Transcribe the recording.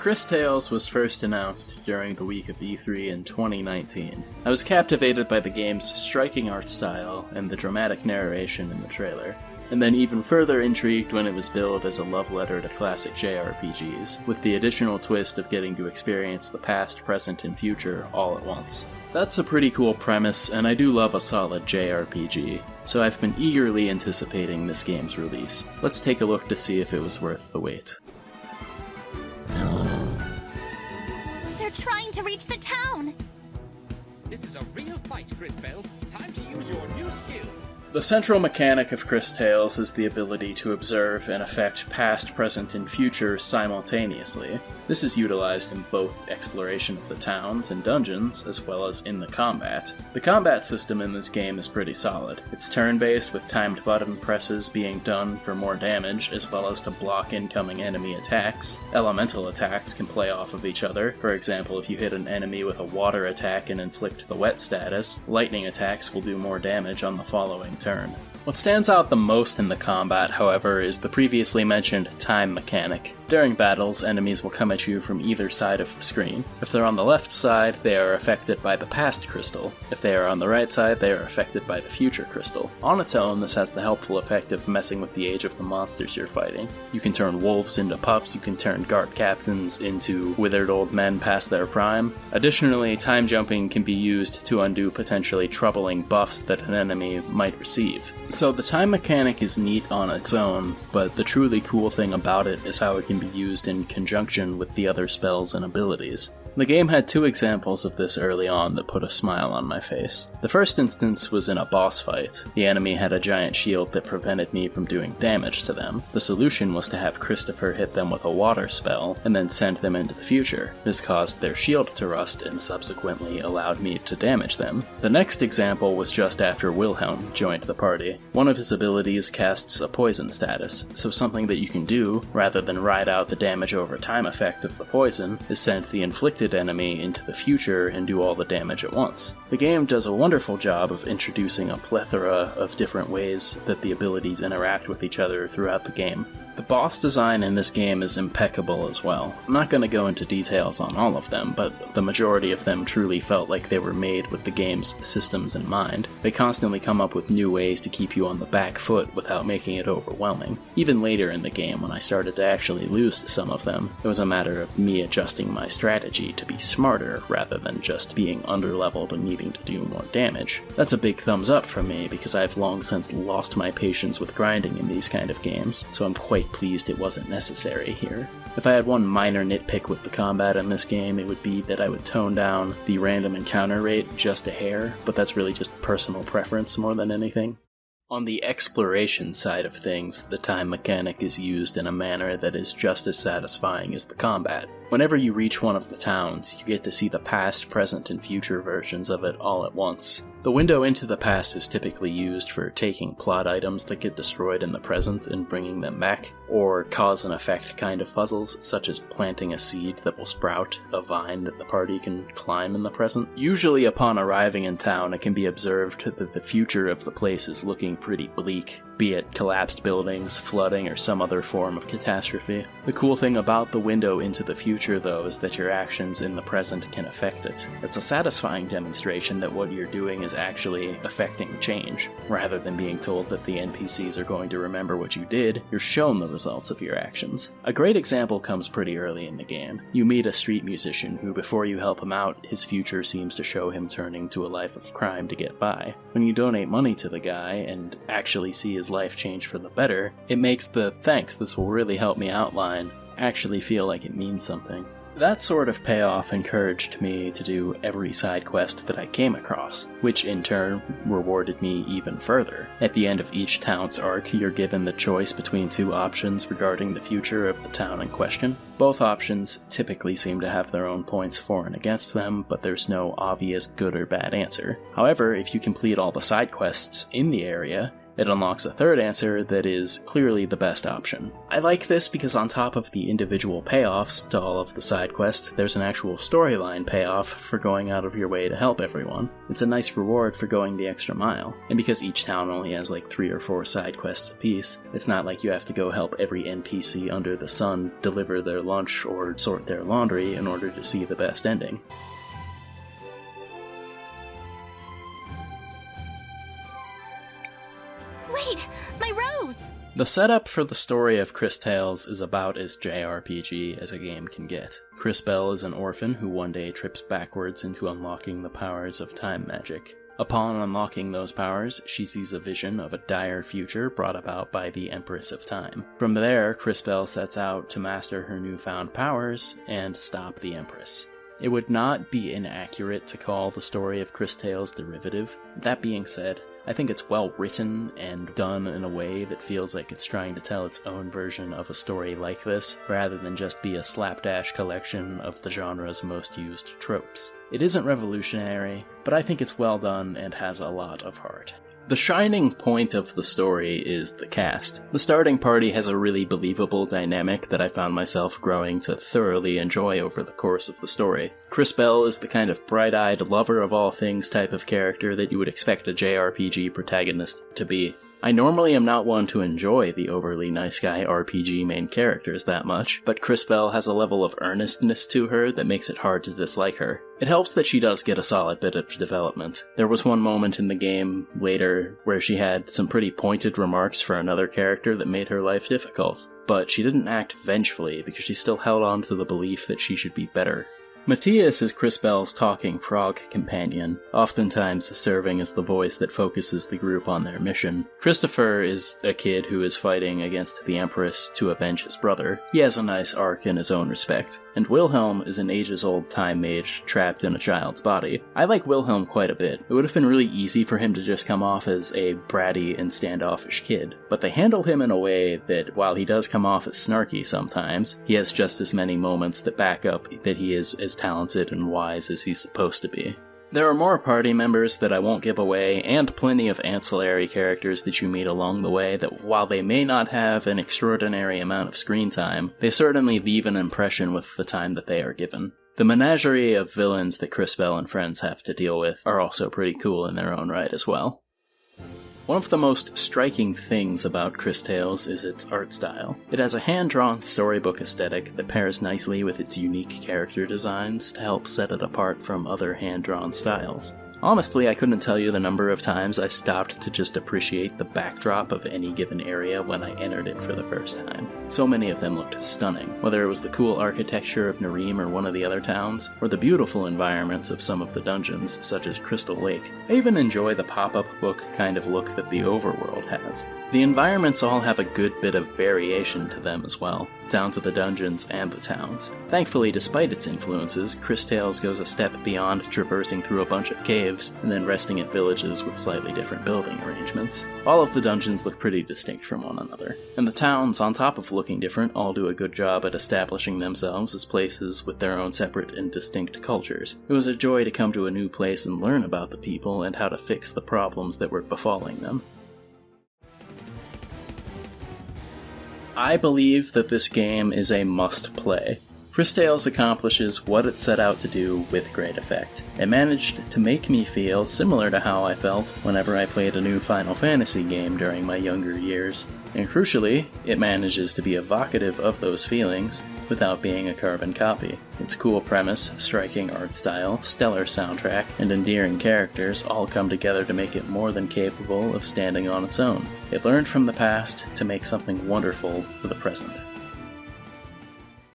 Cris Tales was first announced during the week of E3 in 2019. I was captivated by the game's striking art style and the dramatic narration in the trailer, and then even further intrigued when it was billed as a love letter to classic JRPGs, with the additional twist of getting to experience the past, present, and future all at once. That's a pretty cool premise, and I do love a solid JRPG, so I've been eagerly anticipating this game's release. Let's take a look to see if it was worth the wait. They're trying to reach the town! This is a real fight, Cris Bell. Time to use your new skills. The central mechanic of Cris Tales is the ability to observe and affect past, present, and future simultaneously. This is utilized in both exploration of the towns and dungeons, as well as in the combat. The combat system in this game is pretty solid. It's turn-based, with timed button presses being done for more damage, as well as to block incoming enemy attacks. Elemental attacks can play off of each other. For example, if you hit an enemy with a water attack and inflict the wet status, lightning attacks will do more damage on the following turn. What stands out the most in the combat, however, is the previously mentioned time mechanic. During battles, enemies will come at you from either side of the screen. If they're on the left side, they are affected by the past crystal. If they are on the right side, they are affected by the future crystal. On its own, this has the helpful effect of messing with the age of the monsters you're fighting. You can turn wolves into pups, you can turn guard captains into withered old men past their prime. Additionally, time jumping can be used to undo potentially troubling buffs that an enemy might receive. So the time mechanic is neat on its own, but the truly cool thing about it is how it can be used in conjunction with the other spells and abilities. The game had two examples of this early on that put a smile on my face. The first instance was in a boss fight. The enemy had a giant shield that prevented me from doing damage to them. The solution was to have Christopher hit them with a water spell, and then send them into the future. This caused their shield to rust and subsequently allowed me to damage them. The next example was just after Wilhelm joined the party. One of his abilities casts a poison status, so something that you can do, rather than ride out the damage over time effect of the poison, is send the inflicted enemy into the future and do all the damage at once. The game does a wonderful job of introducing a plethora of different ways that the abilities interact with each other throughout the game. The boss design in this game is impeccable as well. I'm not going to go into details on all of them, but the majority of them truly felt like they were made with the game's systems in mind. They constantly come up with new ways to keep you on the back foot without making it overwhelming. Even later in the game, when I started to actually lose to some of them, it was a matter of me adjusting my strategy to be smarter rather than just being underleveled and needing to do more damage. That's a big thumbs up from me because I've long since lost my patience with grinding in these kind of games, so I'm quite pleased it wasn't necessary here. If I had one minor nitpick with the combat in this game, it would be that I would tone down the random encounter rate just a hair, but that's really just personal preference more than anything. On the exploration side of things, the time mechanic is used in a manner that is just as satisfying as the combat. Whenever you reach one of the towns, you get to see the past, present, and future versions of it all at once. The window into the past is typically used for taking plot items that get destroyed in the present and bringing them back, or cause and effect kind of puzzles, such as planting a seed that will sprout a vine that the party can climb in the present. Usually upon arriving in town, it can be observed that the future of the place is looking pretty bleak, be it collapsed buildings, flooding, or some other form of catastrophe. The cool thing about the window into the future, though, is that your actions in the present can affect it. It's a satisfying demonstration that what you're doing is actually affecting change. Rather than being told that the NPCs are going to remember what you did, you're shown the results of your actions. A great example comes pretty early in the game. You meet a street musician who, before you help him out, his future seems to show him turning to a life of crime to get by. When you donate money to the guy and actually see his life change for the better, it makes the "thanks, this will really help me out" line actually feel like it means something. That sort of payoff encouraged me to do every side quest that I came across, which in turn rewarded me even further. At the end of each town's arc, you're given the choice between two options regarding the future of the town in question. Both options typically seem to have their own points for and against them, but there's no obvious good or bad answer. However, if you complete all the side quests in the area, It unlocks a third answer that is clearly the best option. I like this because on top of the individual payoffs to all of the side quests, there's an actual storyline payoff for going out of your way to help everyone. It's a nice reward for going the extra mile. And because each town only has like 3 or 4 side quests apiece, it's not like you have to go help every NPC under the sun deliver their lunch or sort their laundry in order to see the best ending. Wait, my rose! The setup for the story of Cris Tales is about as JRPG as a game can get. Cris Bell is an orphan who one day trips backwards into unlocking the powers of time magic. Upon unlocking those powers, she sees a vision of a dire future brought about by the Empress of Time. From there, Cris Bell sets out to master her newfound powers and stop the Empress. It would not be inaccurate to call the story of Cris Tales derivative. That being said, I think it's well written and done in a way that feels like it's trying to tell its own version of a story like this, rather than just be a slapdash collection of the genre's most used tropes. It isn't revolutionary, but I think it's well done and has a lot of heart. The shining point of the story is the cast. The starting party has a really believable dynamic that I found myself growing to thoroughly enjoy over the course of the story. Cris Bell is the kind of bright-eyed, lover of all things type of character that you would expect a JRPG protagonist to be. I normally am not one to enjoy the overly nice guy RPG main characters that much, but Cris Bell has a level of earnestness to her that makes it hard to dislike her. It helps that she does get a solid bit of development. There was one moment in the game later where she had some pretty pointed remarks for another character that made her life difficult, but she didn't act vengefully because she still held on to the belief that she should be better. Matthias is Cris Bell's talking frog companion, oftentimes serving as the voice that focuses the group on their mission. Christopher is a kid who is fighting against the Empress to avenge his brother. He has a nice arc in his own respect. And Wilhelm is an ages-old time mage trapped in a child's body. I like Wilhelm quite a bit. It would have been really easy for him to just come off as a bratty and standoffish kid, but they handle him in a way that, while he does come off as snarky sometimes, he has just as many moments that back up that he is as talented and wise as he's supposed to be. There are more party members that I won't give away, and plenty of ancillary characters that you meet along the way that, while they may not have an extraordinary amount of screen time, they certainly leave an impression with the time that they are given. The menagerie of villains that Cris Bell and friends have to deal with are also pretty cool in their own right as well. One of the most striking things about Cris Tales is its art style. It has a hand-drawn storybook aesthetic that pairs nicely with its unique character designs to help set it apart from other hand-drawn styles. Honestly, I couldn't tell you the number of times I stopped to just appreciate the backdrop of any given area when I entered it for the first time. So many of them looked stunning, whether it was the cool architecture of Nareem or one of the other towns, or the beautiful environments of some of the dungeons, such as Crystal Lake. I even enjoy the pop-up book kind of look that the overworld has. The environments all have a good bit of variation to them as well, down to the dungeons and the towns. Thankfully, despite its influences, Cris Tales goes a step beyond traversing through a bunch of caves and then resting at villages with slightly different building arrangements. All of the dungeons look pretty distinct from one another, and the towns, on top of looking different, all do a good job at establishing themselves as places with their own separate and distinct cultures. It was a joy to come to a new place and learn about the people and how to fix the problems that were befalling them. I believe that this game is a must-play. Cris Tales accomplishes what it set out to do with great effect. It managed to make me feel similar to how I felt whenever I played a new Final Fantasy game during my younger years. And crucially, it manages to be evocative of those feelings without being a carbon copy. Its cool premise, striking art style, stellar soundtrack, and endearing characters all come together to make it more than capable of standing on its own. It learned from the past to make something wonderful for the present.